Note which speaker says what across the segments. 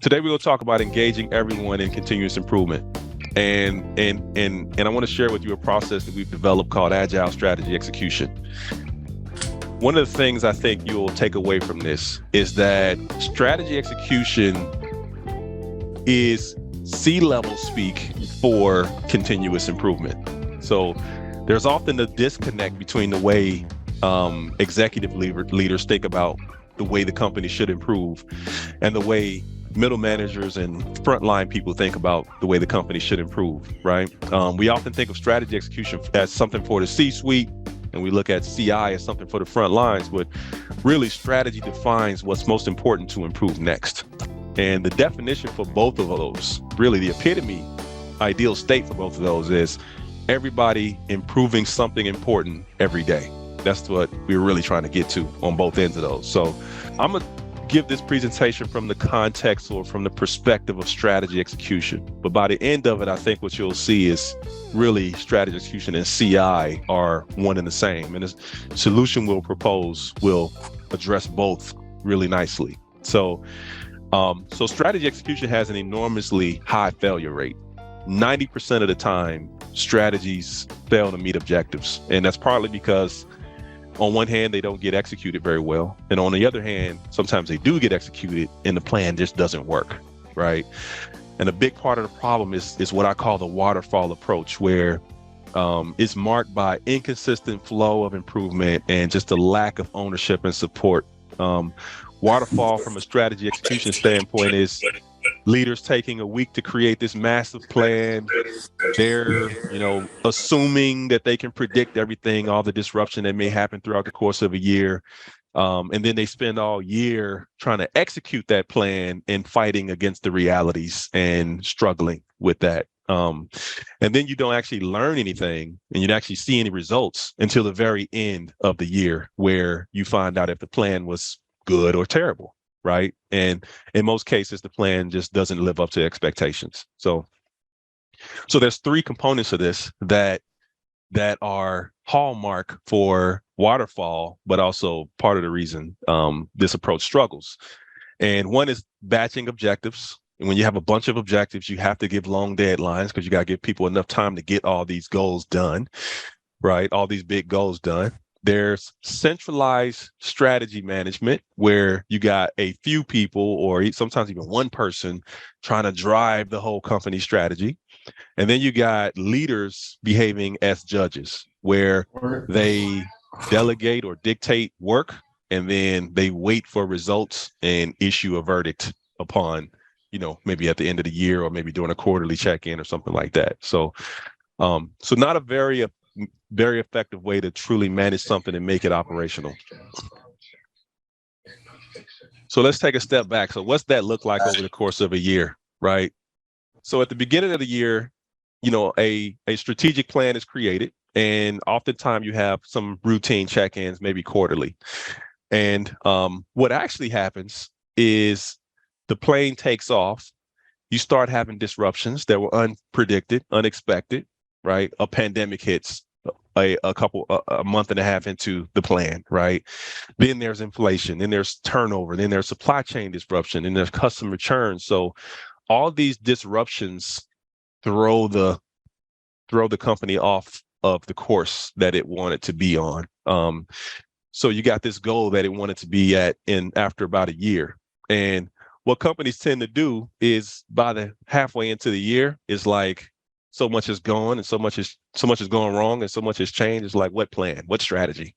Speaker 1: Today we're going to talk about engaging everyone in continuous improvement. And I want to share with you a process that we've developed called Agile Strategy Execution. One of the things I think you'll take away from this is that strategy execution is C-level speak for continuous improvement. So there's often a disconnect between the way executive leaders think about the way the company should improve and the way middle managers and frontline people think about the way the company should improve, right? We often think of strategy execution as something for the C-suite, and we look at CI as something for the front lines, but really strategy defines what's most important to improve next. And the definition for both of those, really the epitome, ideal state for both of those is everybody improving something important every day. That's what we're really trying to get to on both ends of those. So I'm going to give this presentation from the context or from the perspective of strategy execution. But by the end of it, I think what you'll see is really strategy execution and CI are one and the same. And the solution we'll propose will address both really nicely. So strategy execution has an enormously high failure rate. 90% of the time, strategies fail to meet objectives. And that's partly because on one hand, they don't get executed very well. And on the other hand, sometimes they do get executed and the plan just doesn't work, right? And a big part of the problem is what I call the waterfall approach, where it's marked by inconsistent flow of improvement and just a lack of ownership and support. Waterfall from a strategy execution standpoint is leaders taking a week to create this massive plan. They're, assuming that they can predict everything, all the disruption that may happen throughout the course of a year. And then they spend all year trying to execute that plan and fighting against the realities and struggling with that. And then you don't actually learn anything and you don't actually see any results until the very end of the year, where you find out if the plan was good or terrible. Right. And in most cases, the plan just doesn't live up to expectations. So there's three components of this that are hallmark for waterfall, but also part of the reason this approach struggles. And one is batching objectives. And when you have a bunch of objectives, you have to give long deadlines because you got to give people enough time to get all these goals done, right? All these big goals done. There's centralized strategy management, where you got a few people or sometimes even one person trying to drive the whole company strategy. And then you got leaders behaving as judges, where they delegate or dictate work, and then they wait for results and issue a verdict upon, maybe at the end of the year or maybe during a quarterly check-in or something like that. So not a very effective way to truly manage something and make it operational. So let's take a step back. So what's that look like over the course of a year, right? So at the beginning of the year, a strategic plan is created, and oftentimes you have some routine check-ins, maybe quarterly. And what actually happens is the plane takes off. You start having disruptions that were unpredicted, unexpected, right? A pandemic hits a month and a half into the plan, right? Then there's inflation, then there's turnover, then there's supply chain disruption, and there's customer churn. So all these disruptions throw the company off of the course that it wanted to be on. So you got this goal that it wanted to be at after about a year. And what companies tend to do is by the halfway into the year is like, so much is gone and so much is going wrong and so much has changed. It's like, what plan, what strategy?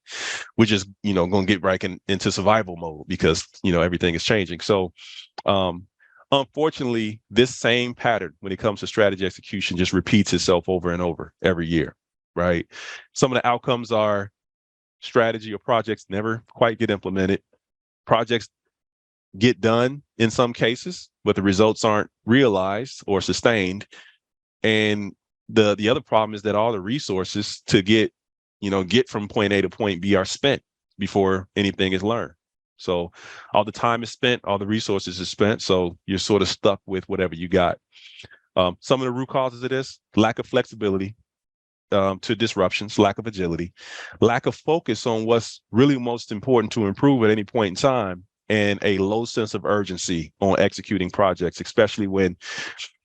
Speaker 1: We're just, going to get right into survival mode because, everything is changing. So, unfortunately, this same pattern when it comes to strategy execution just repeats itself over and over every year, right? Some of the outcomes are strategy or projects never quite get implemented. Projects get done in some cases, but the results aren't realized or sustained. And the other problem is that all the resources to get from point A to point B are spent before anything is learned. So all the time is spent, all the resources is spent. So you're sort of stuck with whatever you got. Some of the root causes of this: lack of flexibility to disruptions, lack of agility, lack of focus on what's really most important to improve at any point in time, and a low sense of urgency on executing projects, especially when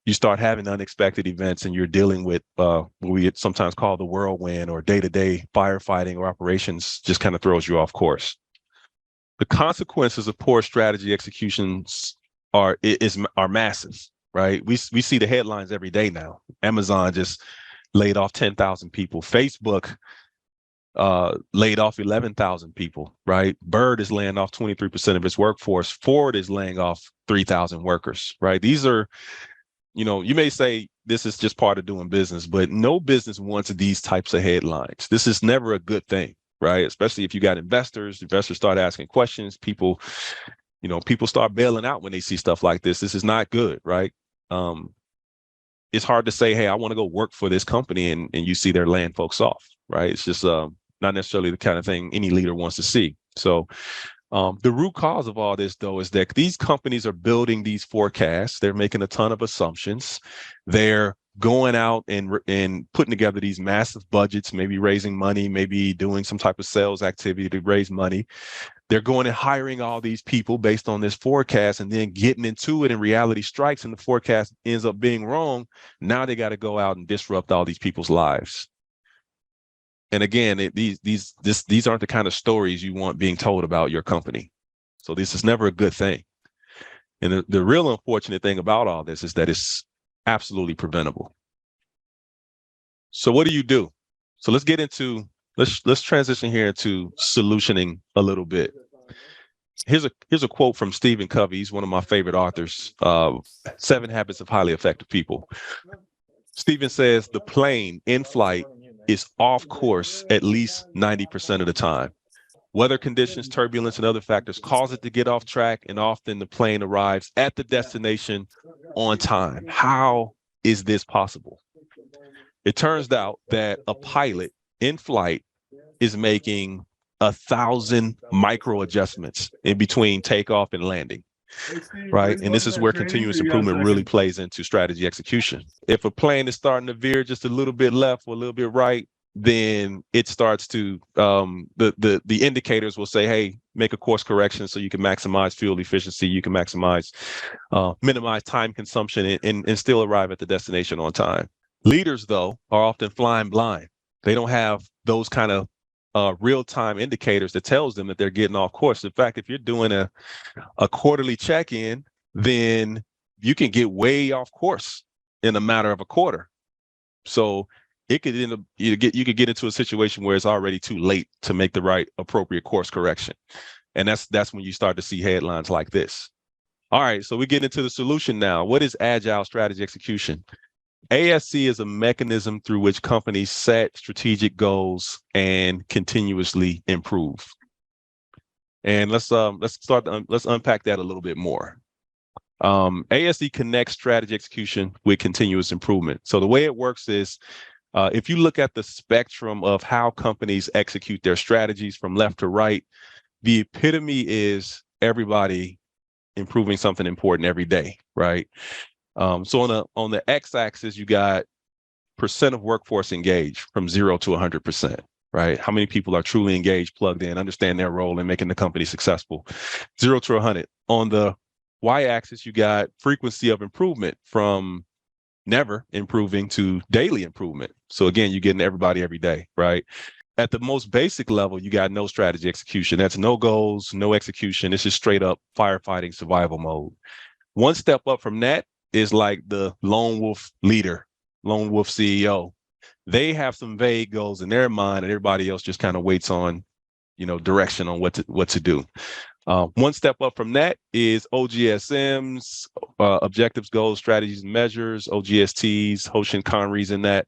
Speaker 1: you start having unexpected events and you're dealing with what we sometimes call the whirlwind, or day-to-day firefighting or operations just kind of throws you off course. The consequences of poor strategy executions are massive, right? We see the headlines every day now. Amazon just laid off 10,000 people. Facebook laid off 11,000 people, right? Bird is laying off 23% of its workforce. Ford is laying off 3,000 workers, right? These are, you may say this is just part of doing business, but no business wants these types of headlines. This is never a good thing, right? Especially if you got investors start asking questions, people start bailing out when they see stuff like this. This is not good, right? It's hard to say, hey, I want to go work for this company, and you see they're laying folks off, right? It's just not necessarily the kind of thing any leader wants to see. So the root cause of all this, though, is that these companies are building these forecasts. They're making a ton of assumptions. They're going out and putting together these massive budgets, maybe raising money, maybe doing some type of sales activity to raise money. They're going and hiring all these people based on this forecast, and then getting into it, and reality strikes and the forecast ends up being wrong. Now they got to go out and disrupt all these people's lives. And again, these aren't the kind of stories you want being told about your company. So this is never a good thing. And the real unfortunate thing about all this is that it's absolutely preventable. So what do you do? So let's transition here into solutioning a little bit. Here's a quote from Stephen Covey. He's one of my favorite authors. 7 Habits of Highly Effective People. Stephen says the plane in flight is off course at least 90% of the time. Weather conditions, turbulence, and other factors cause it to get off track, and often the plane arrives at the destination on time. How is this possible? It turns out that a pilot in flight is making 1,000 micro adjustments in between takeoff and landing. Right. And this is where continuous improvement really plays into strategy execution. If a plane is starting to veer just a little bit left or a little bit right, then it starts to the indicators will say, hey, make a course correction so you can maximize fuel efficiency, you can minimize time consumption, and still arrive at the destination on time. Leaders, though, are often flying blind. They don't have those kind of real-time indicators that tells them that they're getting off course. In fact, if you're doing a quarterly check-in, then you can get way off course in a matter of a quarter. So it could end up you could get into a situation where it's already too late to make the right appropriate course correction. And that's when you start to see headlines like this. All right, so we get into the solution now. What is Agile Strategy Execution? ASC is a mechanism through which companies set strategic goals and continuously improve. And let's unpack that a little bit more. ASC connects strategy execution with continuous improvement. So the way it works is, if you look at the spectrum of how companies execute their strategies from left to right, the epitome is everybody improving something important every day, right? So on the x-axis, you got percent of workforce engaged from 0 to 100%, right? How many people are truly engaged, plugged in, understand their role in making the company successful? 0 to 100. On the y-axis, you got frequency of improvement from never improving to daily improvement. So again, you're getting everybody every day, right? At the most basic level, you got no strategy execution. That's no goals, no execution. It's just straight up firefighting survival mode. One step up from that is like the lone wolf leader, lone wolf CEO. They have some vague goals in their mind, and everybody else just kind of waits on, direction on what to do. One step up from that is OGSMs, objectives, goals, strategies, and measures, OGSTs, Hoshin Conry's in that.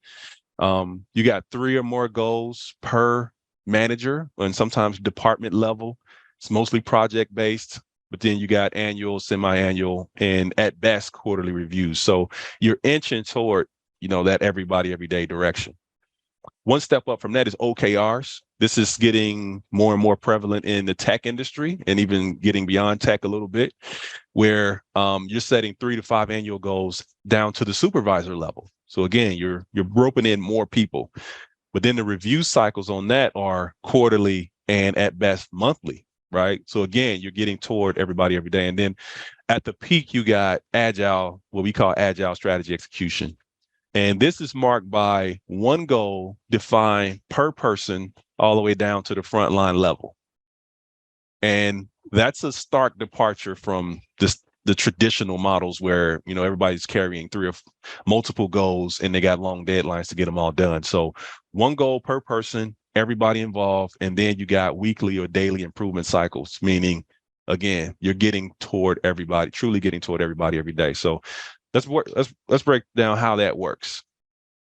Speaker 1: You got 3 or more goals per manager, and sometimes department level. It's mostly project based, but then you got annual, semi-annual, and at best quarterly reviews. So you're inching toward, that everybody every day direction. One step up from that is OKRs. This is getting more and more prevalent in the tech industry, and even getting beyond tech a little bit, where you're setting 3 to 5 annual goals down to the supervisor level. So again, you're roping in more people, but then the review cycles on that are quarterly and at best monthly, right? So again, you're getting toward everybody every day. And then at the peak, you got agile, what we call agile strategy execution. And this is marked by one goal defined per person all the way down to the frontline level. And that's a stark departure from the traditional models where, everybody's carrying three or multiple goals and they got long deadlines to get them all done. So one goal per person, everybody involved, and then you got weekly or daily improvement cycles, meaning, again, you're getting toward everybody, truly getting toward everybody every day. So let's break down how that works.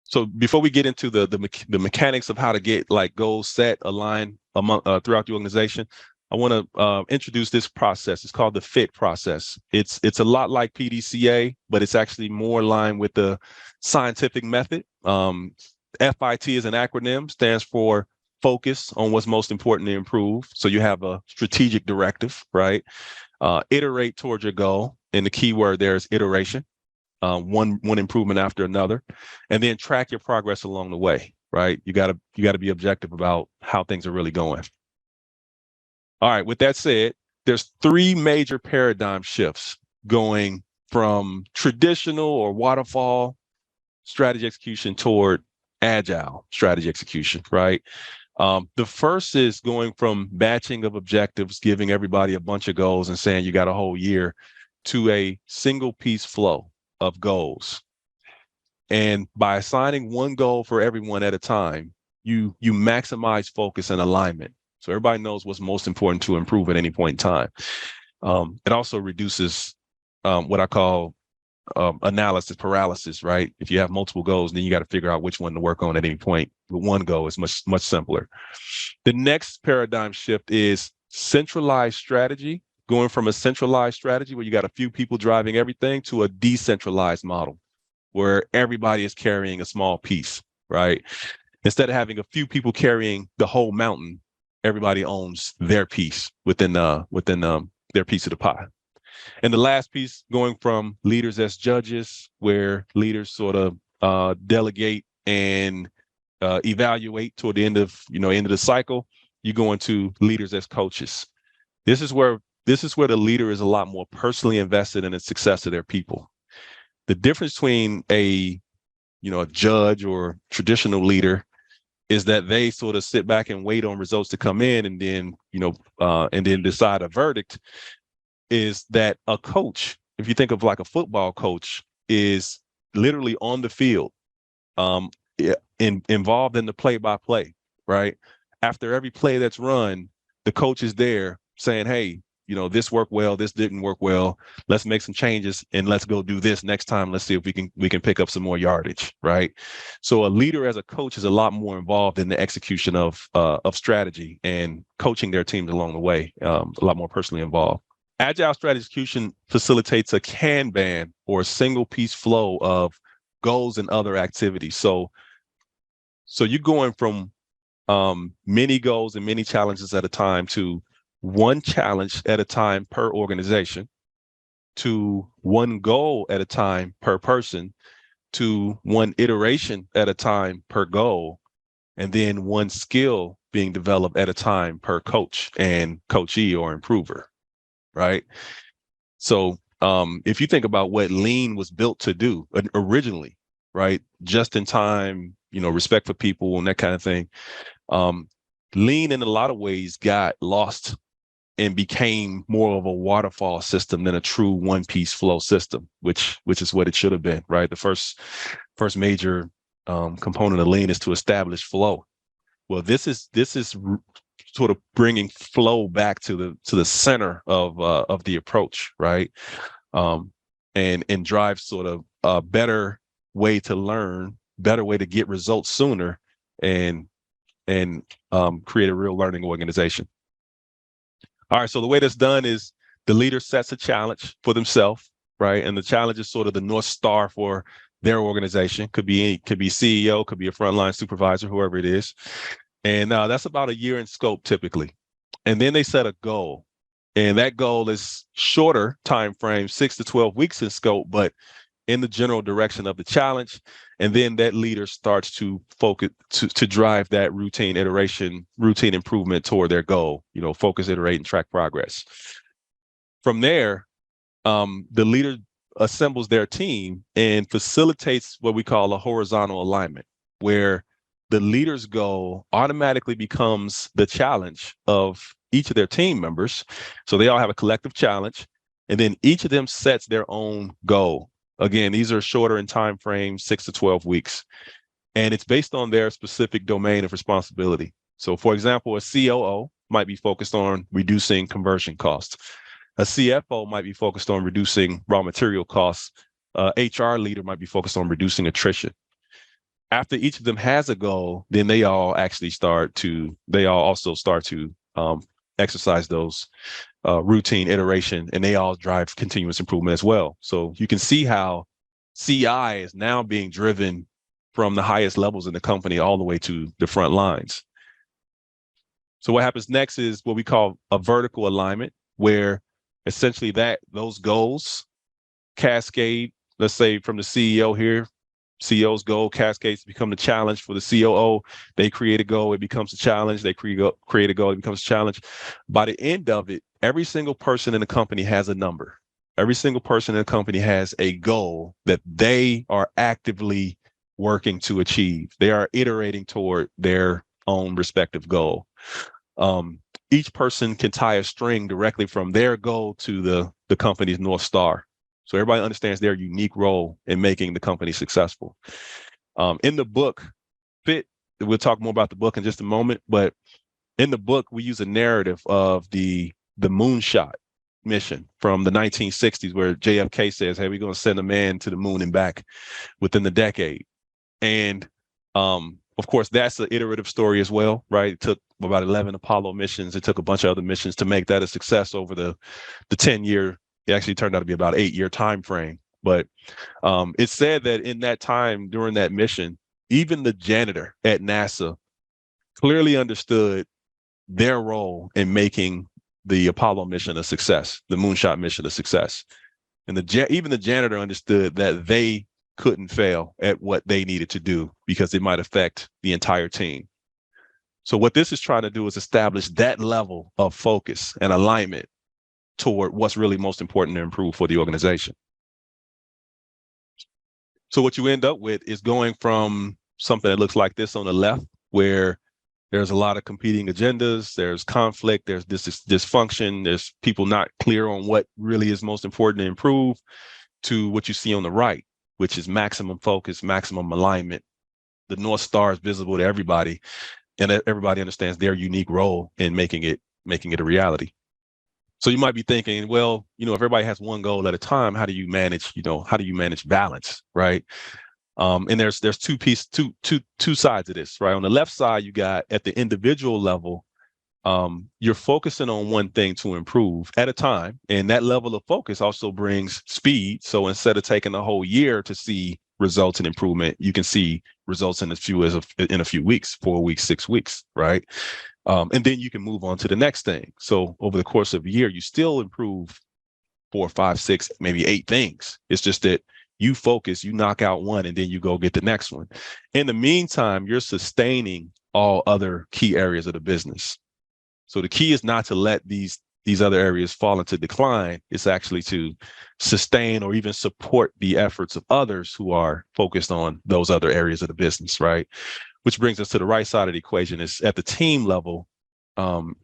Speaker 1: So before we get into the mechanics of how to get like goals set, aligned among throughout the organization, I want to introduce this process. It's called the FIT process. It's a lot like PDCA, but it's actually more aligned with the scientific method. FIT is an acronym, stands for focus on what's most important to improve. So you have a strategic directive, right? Iterate towards your goal, and the key word there is iteration. One improvement after another, and then track your progress along the way, right? You gotta be objective about how things are really going. All right, with that said, there's three major paradigm shifts going from traditional or waterfall strategy execution toward agile strategy execution, right? The first is going from batching of objectives, giving everybody a bunch of goals and saying you got a whole year, to a single piece flow of goals. And by assigning one goal for everyone at a time, you maximize focus and alignment. So everybody knows what's most important to improve at any point in time. It also reduces what I call analysis paralysis, right? If you have multiple goals, then you got to figure out which one to work on at any point. But one goal is much simpler. The next paradigm shift is centralized strategy, going from a centralized strategy where you got a few people driving everything to a decentralized model where everybody is carrying a small piece, right? Instead of having a few people carrying the whole mountain, everybody owns their piece within their piece of the pie. And the last piece, going from leaders as judges, where leaders sort of delegate and evaluate toward the end of the cycle, you go into leaders as coaches. This is where the leader is a lot more personally invested in the success of their people. The difference between a judge or traditional leader is that they sort of sit back and wait on results to come in and then decide a verdict. Is that a coach, if you think of like a football coach, is literally on the field, involved in the play-by-play, right? After every play that's run, the coach is there saying, hey, this worked well, this didn't work well. Let's make some changes and let's go do this next time. Let's see if we can pick up some more yardage, right? So a leader as a coach is a lot more involved in the execution of strategy and coaching their teams along the way, a lot more personally involved. Agile strategy execution facilitates a Kanban or a single piece flow of goals and other activities. So you're going from many goals and many challenges at a time to one challenge at a time per organization, to one goal at a time per person, to one iteration at a time per goal, and then one skill being developed at a time per coach and coachee or improver, right? So if you think about what Lean was built to do originally, right? Just in time, respect for people and that kind of thing. Lean in a lot of ways got lost and became more of a waterfall system than a true one-piece flow system, which is what it should have been, right? The first major component of Lean is to establish flow. Well, this is sort of bringing flow back to the center of the approach, right? And drive sort of a better way to learn, better way to get results sooner, and create a real learning organization. All right, so the way that's done is the leader sets a challenge for themselves, right? And the challenge is sort of the North Star for their organization. Could be CEO, could be a frontline supervisor, whoever it is. And that's about a year in scope typically. And then they set a goal. And that goal is shorter time frame, 6 to 12 weeks in scope, but in the general direction of the challenge, and then that leader starts to focus to drive that routine improvement toward their goal. Focus, iterate, and track progress. From there, the leader assembles their team and facilitates what we call a horizontal alignment, where the leader's goal automatically becomes the challenge of each of their team members. So they all have a collective challenge, and then each of them sets their own goal. Again, these are shorter in time frame, 6 to 12 weeks, and it's based on their specific domain of responsibility. So, for example, a COO might be focused on reducing conversion costs. A CFO might be focused on reducing raw material costs. HR leader might be focused on reducing attrition. After each of them has a goal, then they all also start to exercise those routine iteration, and they all drive continuous improvement as well. So you can see how CI is now being driven from the highest levels in the company all the way to the front lines. So what happens next is what we call a vertical alignment, where essentially those goals cascade, let's say from the CEO here, CEO's goal cascades to become the challenge for the COO. They create a goal, it becomes a challenge. They create a goal, it becomes a challenge. By the end of it, every single person in the company has a number. Every single person in the company has a goal that they are actively working to achieve. They are iterating toward their own respective goal. Each person can tie a string directly from their goal to the company's North Star. So everybody understands their unique role in making the company successful. In the book, we'll talk more about the book in just a moment, but in the book, we use a narrative of the moonshot mission from the 1960s, where JFK says, hey, we're going to send a man to the moon and back within the decade. And of course, that's an iterative story as well, right? It took about 11 Apollo missions. It took a bunch of other missions to make that a success over the 10-year. It actually turned out to be about 8-year time frame. But it's said that in that time, during that mission, even the janitor at NASA clearly understood their role in making the Apollo mission a success, the moonshot mission a success. And even the janitor understood that they couldn't fail at what they needed to do because it might affect the entire team. So what this is trying to do is establish that level of focus and alignment toward what's really most important to improve for the organization. So what you end up with is going from something that looks like this on the left, where there's a lot of competing agendas, there's conflict, there's dysfunction, there's people not clear on what really is most important to improve, to what you see on the right, which is maximum focus, maximum alignment. The North Star is visible to everybody, and everybody understands their unique role in making it a reality. So you might be thinking, well, if everybody has one goal at a time, how do you manage balance, right? And there's two sides of this, right? On the left side, you got at the individual level, you're focusing on one thing to improve at a time, and that level of focus also brings speed. So instead of taking a whole year to see results and improvement, you can see results in a few weeks, 4 weeks, 6 weeks, right? And then you can move on to the next thing. So over the course of a year, you still improve 4, 5, 6, maybe 8 things. It's just that you focus, you knock out one, and then you go get the next one. In the meantime, you're sustaining all other key areas of the business. So the key is not to let these other areas fall into decline. It's actually to sustain or even support the efforts of others who are focused on those other areas of the business, right? Which brings us to the right side of the equation. Is at the team level,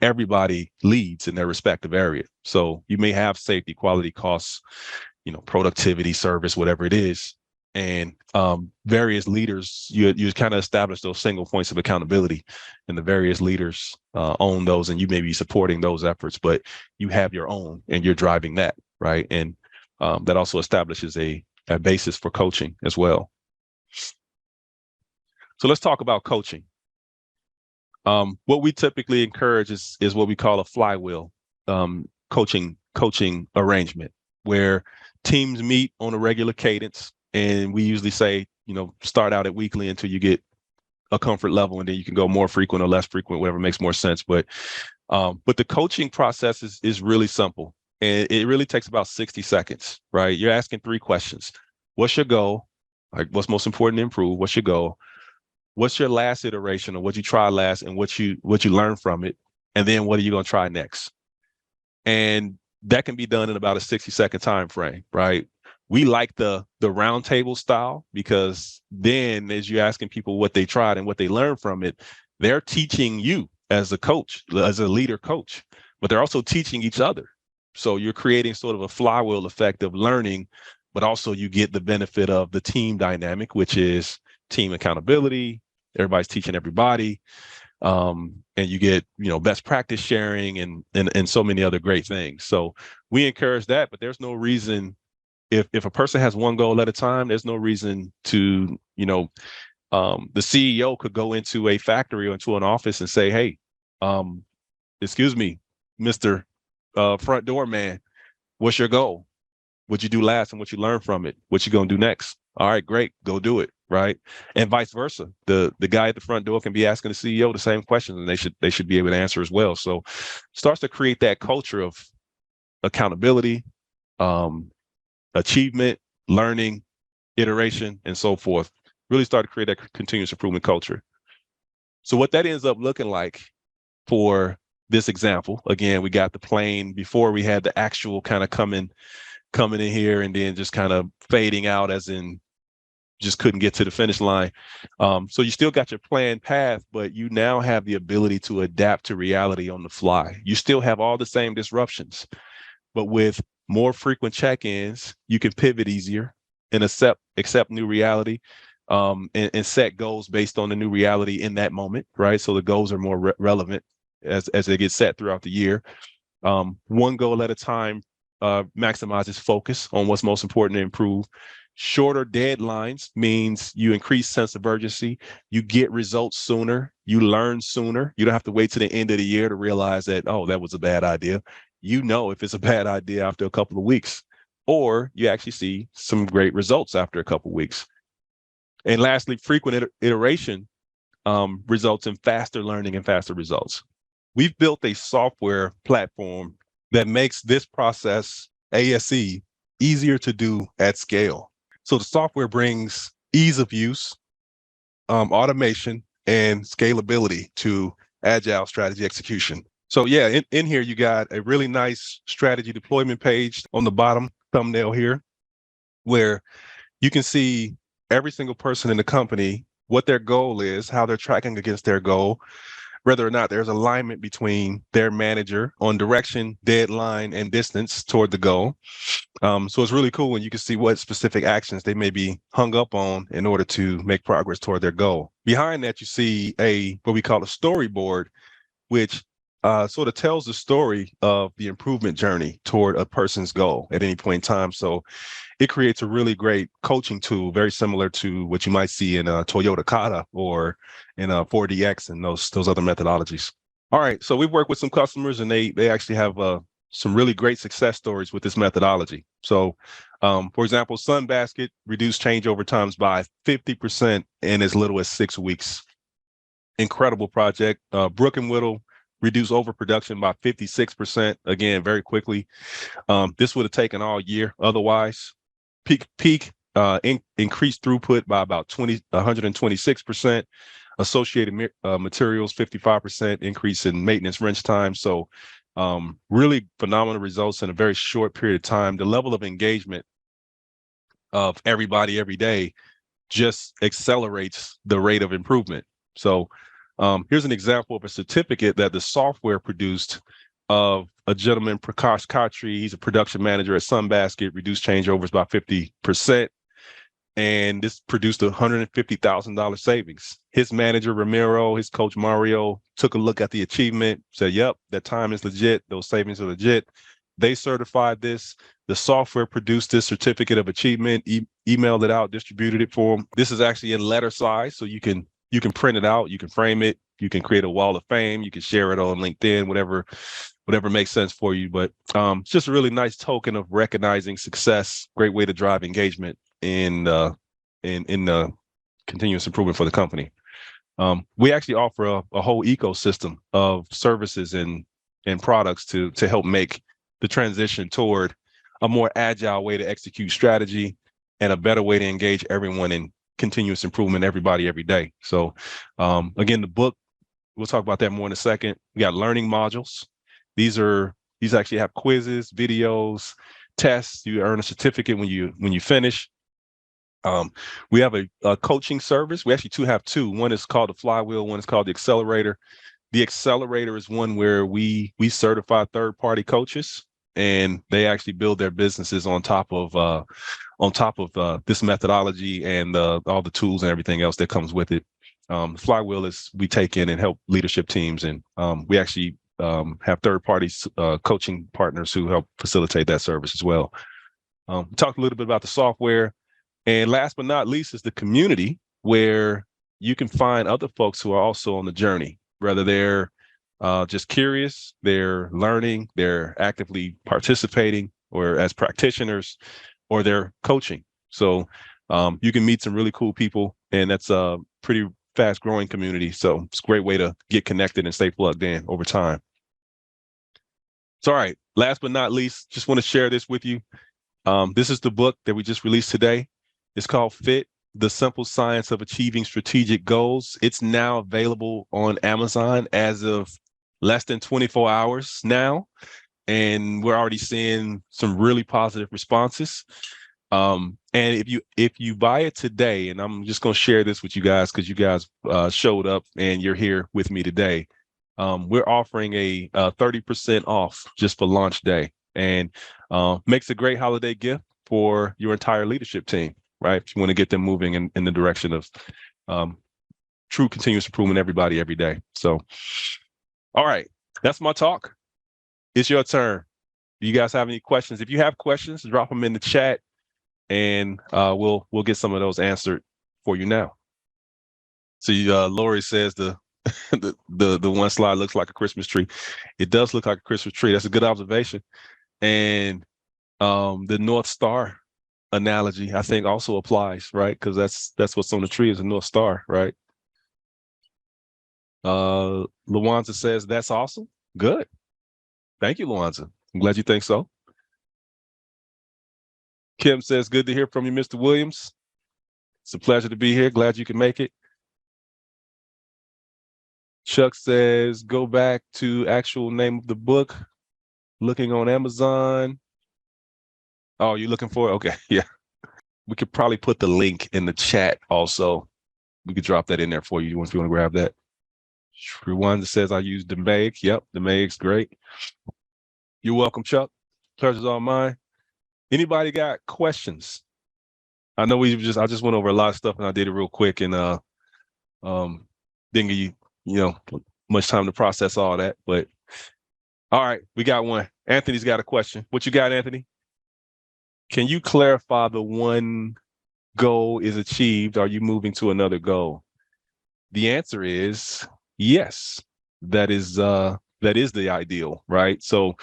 Speaker 1: everybody leads in their respective area. So you may have safety, quality, costs, productivity, service, whatever it is. And various leaders, you kind of establish those single points of accountability, and the various leaders own those, and you may be supporting those efforts, but you have your own and you're driving that, right? And that also establishes a basis for coaching as well. So let's talk about coaching. What we typically encourage is what we call a flywheel coaching arrangement, where teams meet on a regular cadence. And we usually say, start out at weekly until you get a comfort level, and then you can go more frequent or less frequent, whatever makes more sense. But the coaching process is really simple, and it really takes about 60 seconds, right? You're asking 3 questions. What's your goal? Like, what's most important to improve? What's your goal? What's your last iteration of what you tried last and what you learned from it? And then what are you going to try next? And that can be done in about a 60-second time frame, right? We like the round table style because then as you're asking people what they tried and what they learned from it, they're teaching you as a coach, as a leader coach, but they're also teaching each other. So you're creating sort of a flywheel effect of learning, but also you get the benefit of the team dynamic, which is team accountability. Everybody's teaching everybody. And you get, best practice sharing and so many other great things. So we encourage that, but there's no reason if a person has one goal at a time, there's no reason to, the CEO could go into a factory or into an office and say, hey, excuse me, Mr. Front door man, what's your goal? What you do last and what you learn from it? What you gonna do next? All right, great, go do it, right? And vice versa. The guy at the front door can be asking the CEO the same questions, and they should be able to answer as well. So, starts to create that culture of accountability, achievement, learning, iteration, and so forth. Really start to create that continuous improvement culture. So, what that ends up looking like for this example, again, we got the plane before we had the actual kind of coming in here and then just kind of fading out as in just couldn't get to the finish line. So you still got your planned path, but you now have the ability to adapt to reality on the fly. You still have all the same disruptions, but with more frequent check-ins, you can pivot easier and accept new reality, and set goals based on the new reality in that moment, right? So the goals are more relevant as they get set throughout the year. One goal at a time maximizes focus on what's most important to improve. Shorter deadlines means you increase sense of urgency. You get results sooner. You learn sooner. You don't have to wait to the end of the year to realize that, oh, that was a bad idea. You know if it's a bad idea after a couple of weeks, or you actually see some great results after a couple of weeks. And lastly, frequent iteration results in faster learning and faster results. We've built a software platform that makes this process, ASE, easier to do at scale. So the software brings ease of use, automation, and scalability to Agile Strategy Execution. So yeah, in here, you got a really nice strategy deployment page on the bottom thumbnail here, where you can see every single person in the company, what their goal is, how they're tracking against their goal, whether or not there's alignment between their manager on direction, deadline, and distance toward the goal. So it's really cool when you can see what specific actions they may be hung up on in order to make progress toward their goal. Behind that, you see what we call a storyboard, which sort of tells the story of the improvement journey toward a person's goal at any point in time. So it creates a really great coaching tool, very similar to what you might see in Toyota Kata or in 4DX and those other methodologies. All right, so we've worked with some customers and they actually have some really great success stories with this methodology. So, for example, Sunbasket reduced changeover times by 50% in as little as 6 weeks. Incredible project. Brook and Whittle reduced overproduction by 56%, again, very quickly. This would have taken all year otherwise. Peak increased throughput by about 126%. Associated materials, 55% increase in maintenance wrench time. So really phenomenal results in a very short period of time. The level of engagement of everybody every day just accelerates the rate of improvement. So here's an example of a certificate that the software produced of a gentleman, Prakash Khatri. He's a production manager at Sunbasket, reduced changeovers by 50%. And this produced $150,000 savings. His manager, Ramiro, his coach, Mario, took a look at the achievement, said, yep, that time is legit. Those savings are legit. They certified this. The software produced this certificate of achievement, emailed it out, distributed it for them. This is actually in letter size, so you can print it out, you can frame it, you can create a wall of fame, you can share it on LinkedIn, whatever makes sense for you. But it's just a really nice token of recognizing success, great way to drive engagement in continuous improvement for the company. We actually offer a whole ecosystem of services and products to help make the transition toward a more agile way to execute strategy. and a better way to engage everyone in continuous improvement, everybody, every day. So again, the book, we'll talk about that more in a second. We got learning modules. These actually have quizzes, videos, tests. You earn a certificate when you finish. We have a coaching service. We actually have two. One is called the Flywheel. One is called the Accelerator. The Accelerator is one where we certify third-party coaches, and they actually build their businesses on top of this methodology and all the tools and everything else that comes with it. Flywheel is we take in and help leadership teams, and we actually have third-party coaching partners who help facilitate that service as well. We talked a little bit about the software, and last but not least is the community, where you can find other folks who are also on the journey, whether they're just curious, they're learning, they're actively participating, or as practitioners, or they're coaching. So you can meet some really cool people, and that's a pretty fast growing community. So it's a great way to get connected and stay plugged in over time. So, all right, last but not least, just want to share this with you. This is the book that we just released today. It's called Fit, The Simple Science of Achieving Strategic Goals. It's now available on Amazon as of less than 24 hours now. And we're already seeing some really positive responses. And if you buy it today, and I'm just going to share this with you guys because you guys showed up and you're here with me today, we're offering a 30% off just for launch day, and makes a great holiday gift for your entire leadership team, right? If you want to get them moving in the direction of true continuous improvement, everybody, every day. So, all right, that's my talk. It's your turn. Do you guys have any questions? If you have questions, drop them in the chat, and we'll get some of those answered for you now. So Lori says the one slide looks like a Christmas tree. It does look like a Christmas tree. That's a good observation. And the North Star analogy, I think, also applies, right? Because that's what's on the tree is a North Star, right? Luanza says that's awesome. Good. Thank you, Luanza. I'm glad you think so. Kim says, good to hear from you, Mr. Williams. It's a pleasure to be here. Glad you can make it. Chuck says, go back to actual name of the book. Looking on Amazon. Oh, you're looking for it? Okay, yeah. We could probably put the link in the chat also. We could drop that in there for you if you want to grab that. Rwanda says, I use the Meg. Yep, the Meg's great. You're welcome, Chuck. Pleasure's all mine. Anybody got questions? I know I just went over a lot of stuff and I did it real quick and didn't give you much time to process all that. But all right, we got one. Anthony's got a question. What you got, Anthony? Can you clarify the one goal is achieved? Are you moving to another goal? The answer is yes. That is the ideal, right? So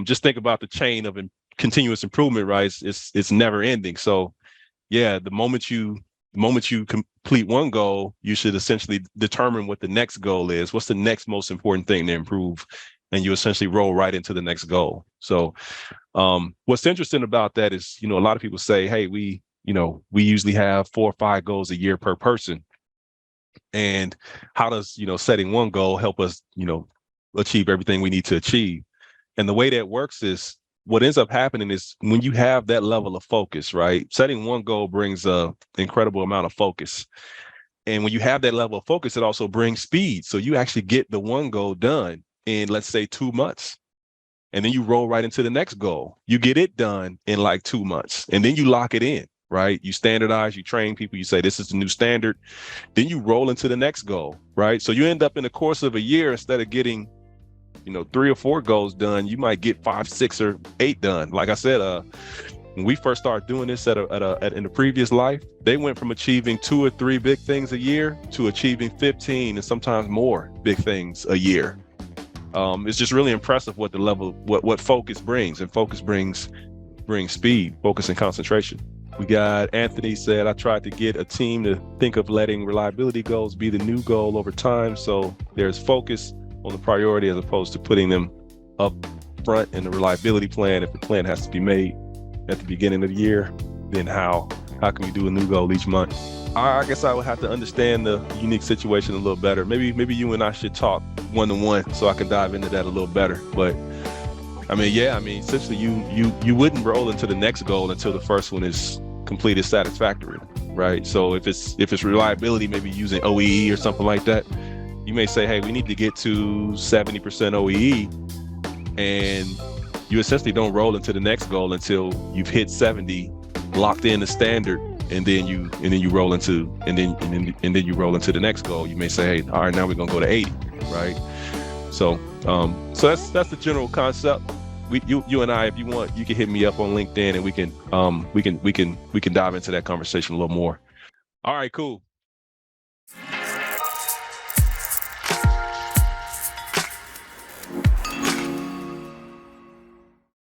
Speaker 1: just think about the chain of continuous improvement, right? It's never ending. So yeah, the moment you complete one goal, you should essentially determine what the next goal is. What's the next most important thing to improve? And you essentially roll right into the next goal. So what's interesting about that is, a lot of people say, hey, we usually have 4 or 5 goals a year per person. And how does, setting one goal help us, achieve everything we need to achieve? And the way that works is what ends up happening is when you have that level of focus, right? Setting one goal brings an incredible amount of focus. And when you have that level of focus, it also brings speed. So you actually get the one goal done in, let's say, 2 months. And then you roll right into the next goal. You get it done in like 2 months. And then you lock it in, right? You standardize, you train people, you say, this is the new standard. Then you roll into the next goal, right? So you end up in the course of a year, instead of getting 3 or 4 goals done, you might get 5, 6, or 8 done. Like I said, when we first started doing this in the previous life, they went from achieving 2 or 3 big things a year to achieving 15 and sometimes more big things a year. It's just really impressive what the level, what focus brings, and focus brings speed, focus, and concentration. We got Anthony said, I tried to get a team to think of letting reliability goals be the new goal over time. So there's focus on the priority as opposed to putting them up front in the reliability plan. If the plan has to be made at the beginning of the year, then how How can we do a new goal each month? I guess I would have to understand the unique situation a little better. Maybe you and I should talk one-to-one so I can dive into that a little better. But essentially you wouldn't roll into the next goal until the first one is completed satisfactorily, right? So if it's reliability, maybe using OEE or something like that, you may say, hey, we need to get to 70% OEE, and you essentially don't roll into the next goal until you've hit 70, locked in the standard, and then you roll into you roll into the next goal. You may say, hey, all right, now we're gonna go to 80, right? So that's the general concept. You and I, if you want, you can hit me up on LinkedIn, and we can dive into that conversation a little more. All right, cool.